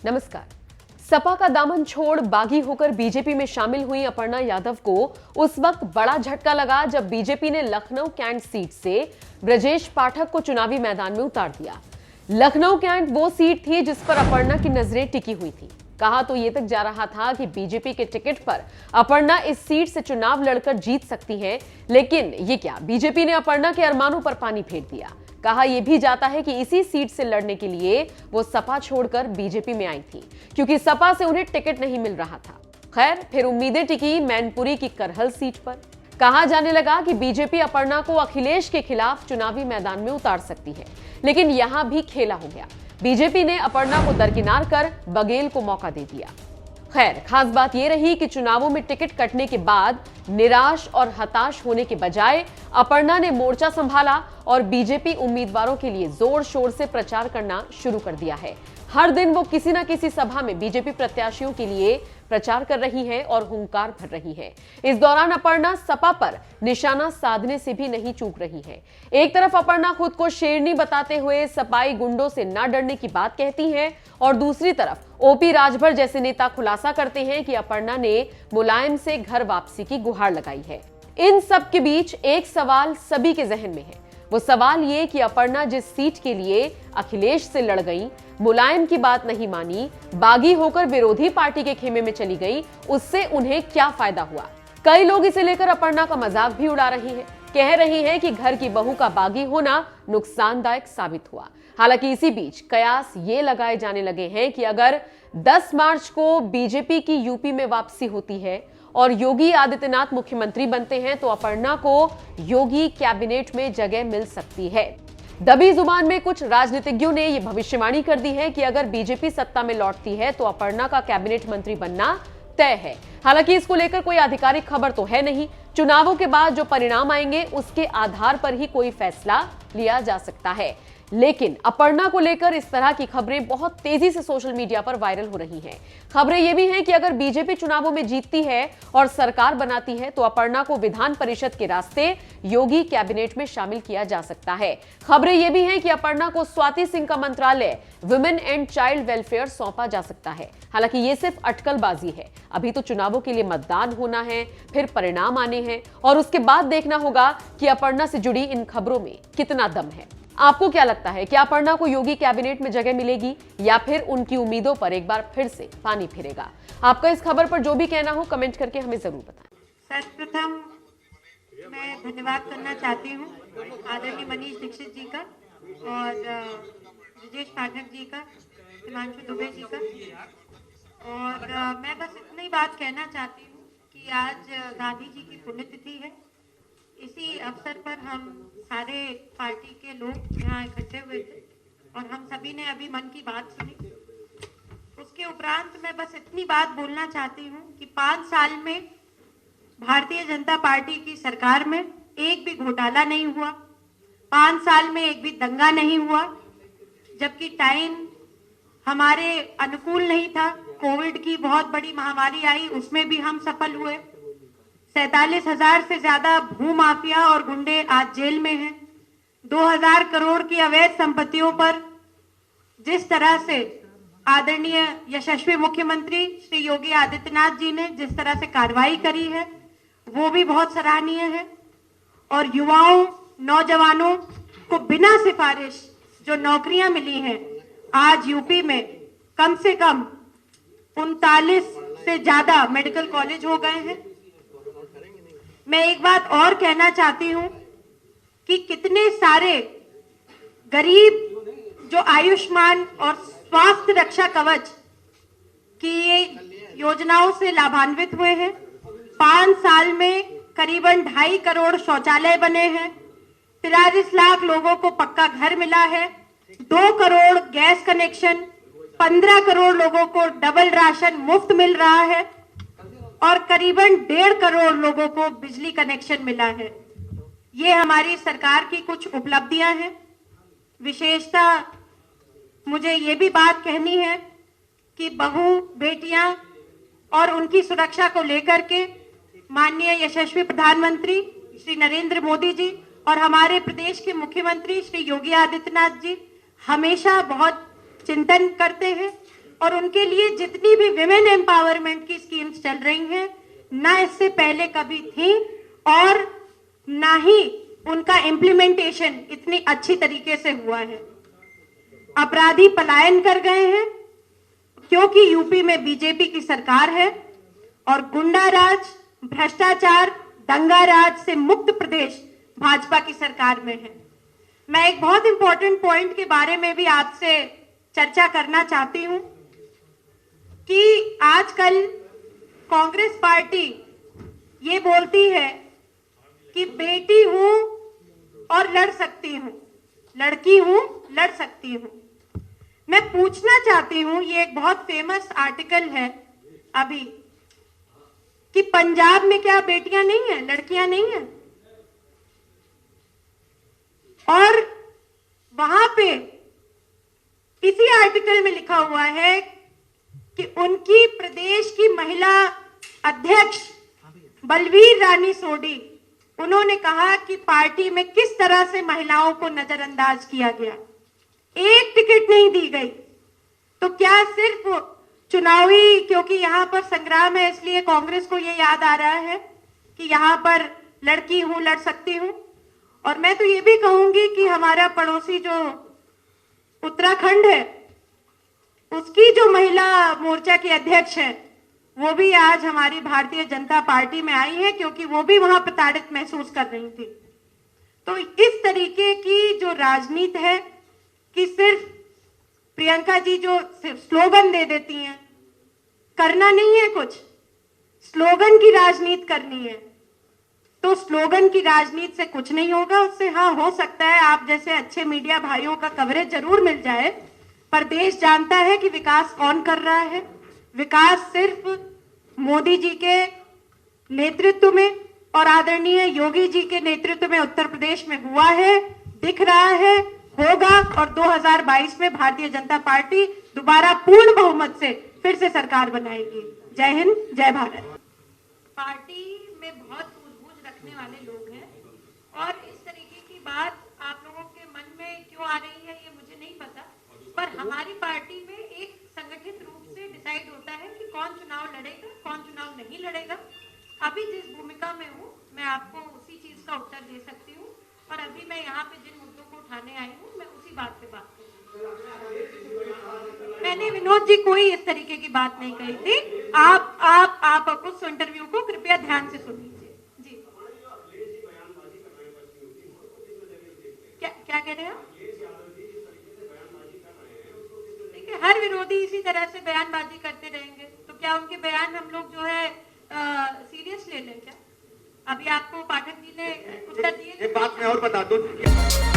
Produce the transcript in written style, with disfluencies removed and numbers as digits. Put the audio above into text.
नमस्कार। सपा का दामन छोड़ बागी होकर बीजेपी में शामिल हुई अपर्णा यादव को उस वक्त बड़ा झटका लगा जब बीजेपी ने लखनऊ कैंट सीट से ब्रजेश पाठक को चुनावी मैदान में उतार दिया। लखनऊ कैंट वो सीट थी जिस पर अपर्णा की नजरें टिकी हुई थी। कहा तो ये तक जा रहा था कि बीजेपी के टिकट पर अपर्णा इस सीट से चुनाव लड़कर जीत सकती हैं, लेकिन ये क्या, बीजेपी ने अपर्णा के अरमानों पर पानी फेर दिया। कहा यह भी जाता है कि इसी सीट से लड़ने के लिए वो सपा छोड़कर बीजेपी में आई थी, क्योंकि सपा से उन्हें टिकट नहीं मिल रहा था। खैर, फिर उम्मीदें टिकी मैनपुरी की करहल सीट पर। कहा जाने लगा कि बीजेपी अपर्णा को अखिलेश के खिलाफ चुनावी मैदान में उतार सकती है, लेकिन यहां भी खेला हो गया। बीजेपी ने अपर्णा को दरकिनार कर बघेल को मौका दे दिया। खैर, खास बात यह रही कि चुनावों में टिकट कटने के बाद निराश और हताश होने के बजाय अपर्णा ने मोर्चा संभाला और बीजेपी उम्मीदवारों के लिए जोर शोर से प्रचार करना शुरू कर दिया है। हर दिन वो किसी न किसी सभा में बीजेपी प्रत्याशियों के लिए प्रचार कर रही है और हुंकार भर रही है। इस दौरान अपर्णा सपा पर निशाना साधने से भी नहीं चूक रही है। एक तरफ अपर्णा खुद को शेरनी बताते हुए सपाई गुंडों से न डरने की बात कहती हैं और दूसरी तरफ ओपी राजभर जैसे नेता खुलासा करते हैं कि अपर्णा ने मुलायम से घर वापसी की गुहार लगाई है। इन सब के बीच एक सवाल सभी के जहन में है। वो सवाल ये कि अपर्णा जिस सीट के लिए अखिलेश से लड़ गई, मुलायम की बात नहीं मानी, बागी होकर विरोधी पार्टी के खेमे में चली गई, उससे उन्हें क्या फायदा हुआ। कई लोग इसे लेकर अपर्णा का मजाक भी उड़ा रहे हैं, कह रही हैं कि घर की बहू का बागी होना नुकसानदायक साबित हुआ। हालांकि इसी बीच कयास ये लगाए जाने लगे हैं कि अगर 10 मार्च को बीजेपी की यूपी में वापसी होती है और योगी आदित्यनाथ मुख्यमंत्री बनते हैं तो अपर्णा को योगी कैबिनेट में जगह मिल सकती है। दबी जुबान में कुछ राजनीतिज्ञों ने यह भविष्यवाणी कर दी है कि अगर बीजेपी सत्ता में लौटती है तो अपर्णा का कैबिनेट मंत्री बनना तय है। हालांकि इसको लेकर कोई आधिकारिक खबर तो है नहीं। चुनावों के बाद जो परिणाम आएंगे उसके आधार पर ही कोई फैसला लिया जा सकता है। लेकिन अपर्णा को लेकर इस तरह की खबरें बहुत तेजी से सोशल मीडिया पर वायरल हो रही हैं। खबरें यह भी हैं कि अगर बीजेपी चुनावों में जीतती है और सरकार बनाती है तो अपर्णा को विधान परिषद के रास्ते योगी कैबिनेट में शामिल किया जा सकता है। खबरें यह भी हैं कि अपर्णा को स्वाति सिंह का मंत्रालय वुमेन एंड चाइल्ड वेलफेयर सौंपा जा सकता है। हालांकि ये सिर्फ अटकलबाजी है। अभी तो चुनावों के लिए मतदान होना है, फिर परिणाम आने हैं और उसके बाद देखना होगा कि अपर्णा से जुड़ी इन खबरों में कितना दम है। आपको क्या लगता है, क्या अपर्णा को योगी कैबिनेट में जगह मिलेगी या फिर उनकी उम्मीदों पर एक बार फिर से पानी फिरेगा? आपका इस खबर पर जो भी कहना हो कमेंट करके हमें जरूर बताएं। सर्वप्रथम मैं धन्यवाद करना चाहती हूँ आदरणीय मनीष दीक्षित जी का और ब्रजेश पाठक जी का, हिमांशु दुबे जी का। और मैं बस इतनी बात कहना चाहती हूँ कि आज गांधी जी की पुण्यतिथि है। इसी अवसर पर हम सारे पार्टी के लोग यहाँ इकट्ठे हुए थे और हम सभी ने अभी मन की बात सुनी। उसके उपरांत मैं बस इतनी बात बोलना चाहती हूँ कि 5 साल में भारतीय जनता पार्टी की सरकार में एक भी घोटाला नहीं हुआ, 5 साल में एक भी दंगा नहीं हुआ, जबकि टाइम हमारे अनुकूल नहीं था। कोविड की बहुत बड़ी महामारी आई, उसमें भी हम सफल हुए। 47,000 से ज्यादा भूमाफिया और गुंडे आज जेल में हैं। 2,000 करोड़ की अवैध संपत्तियों पर जिस तरह से आदरणीय यशस्वी मुख्यमंत्री श्री योगी आदित्यनाथ जी ने जिस तरह से कार्रवाई करी है वो भी बहुत सराहनीय है। और युवाओं, नौजवानों को बिना सिफारिश जो नौकरियां मिली हैं, आज यूपी में कम से कम 39 से ज्यादा मेडिकल कॉलेज हो गए हैं। मैं एक बात और कहना चाहती हूं कि कितने सारे गरीब जो आयुष्मान और स्वास्थ्य रक्षा कवच की ये योजनाओं से लाभान्वित हुए हैं। 5 साल में करीबन 2.5 करोड़ शौचालय बने हैं, 43 लाख लोगों को पक्का घर मिला है, 2 करोड़ गैस कनेक्शन, 15 करोड़ लोगों को डबल राशन मुफ्त मिल रहा है और करीबन 1.5 करोड़ लोगों को बिजली कनेक्शन मिला है। ये हमारी सरकार की कुछ उपलब्धियां हैं। विशेषता मुझे ये भी बात कहनी है कि बहू बेटियां और उनकी सुरक्षा को लेकर के माननीय यशस्वी प्रधानमंत्री श्री नरेंद्र मोदी जी और हमारे प्रदेश के मुख्यमंत्री श्री योगी आदित्यनाथ जी हमेशा बहुत चिंतन करते हैं और उनके लिए जितनी भी विमेन एम्पावरमेंट की स्कीम्स चल रही हैं, ना इससे पहले कभी थी और ना ही उनका इम्प्लीमेंटेशन इतनी अच्छी तरीके से हुआ है। अपराधी पलायन कर गए हैं क्योंकि यूपी में बीजेपी की सरकार है और गुंडा राज, भ्रष्टाचार, दंगा राज से मुक्त प्रदेश भाजपा की सरकार में है। मैं एक बहुत इंपॉर्टेंट पॉइंट के बारे में भी आपसे चर्चा करना चाहती हूं कि आजकल कांग्रेस पार्टी ये बोलती है कि बेटी हूं और लड़ सकती हूं, लड़की हूं लड़ सकती हूं। मैं पूछना चाहती हूं, ये एक बहुत फेमस आर्टिकल है अभी, कि पंजाब में क्या बेटियां नहीं है, लड़कियां नहीं है? और वहां पे इसी आर्टिकल में लिखा हुआ है कि उनकी प्रदेश की महिला अध्यक्ष बलवीर रानी सोडी, उन्होंने कहा कि पार्टी में किस तरह से महिलाओं को नजरअंदाज किया गया, एक टिकट नहीं दी गई। तो क्या सिर्फ चुनावी, क्योंकि यहां पर संग्राम है इसलिए कांग्रेस को ये याद आ रहा है कि यहां पर लड़की हूं लड़ सकती हूं? और मैं तो ये भी कहूंगी कि हमारा पड़ोसी जो उत्तराखंड है, उसकी जो महिला मोर्चा की अध्यक्ष है, वो भी आज हमारी भारतीय जनता पार्टी में आई है क्योंकि वो भी वहां प्रताड़ित महसूस कर रही थी। तो इस तरीके की जो राजनीति है कि सिर्फ प्रियंका जी जो सिर्फ स्लोगन दे देती हैं, करना नहीं है कुछ, स्लोगन की राजनीति करनी है, तो स्लोगन की राजनीति से कुछ नहीं होगा। उससे हाँ, हो सकता है आप जैसे अच्छे मीडिया भाइयों का कवरेज जरूर मिल जाए, पर देश जानता है कि विकास कौन कर रहा है। विकास सिर्फ मोदी जी के नेतृत्व में और आदरणीय योगी जी के नेतृत्व में उत्तर प्रदेश में हुआ है, दिख रहा है, होगा, और 2022 में भारतीय जनता पार्टी दोबारा पूर्ण बहुमत से फिर से सरकार बनाएगी। जय हिंद, जय भारत। पार्टी में बहुत सूझबूझ रखने वाले लोग हैं और इस तरीके की बात आप लोगों के मन में क्यों आ रही है ये मुझे नहीं पता, पर हमारी पार्टी में एक संगठित रूप से डिसाइड होता है कि कौन चुनाव लड़ेगा, कौन चुनाव नहीं लड़ेगा। अभी जिस भूमिका में हूँ मैं आपको उसी चीज का उत्तर दे सकती हूँ और अभी मैं यहाँ पे जिन मुद्दों को उठाने आई हूँ मैं उसी बात पे बात करूँ। मैंने विनोद जी कोई इस तरीके की बात नहीं कही थी। आप उस इंटरव्यू को कृपया ध्यान से सुन लीजिए। जी, क्या कह रहे हैं? देखिए, हर विरोधी इसी तरह से बयानबाजी करते रहेंगे तो क्या उनके बयान हम लोग जो है सीरियस ले लें क्या? अभी आपको पाठक जी ने उत्तर दिए। एक बात मैं और बता दूं।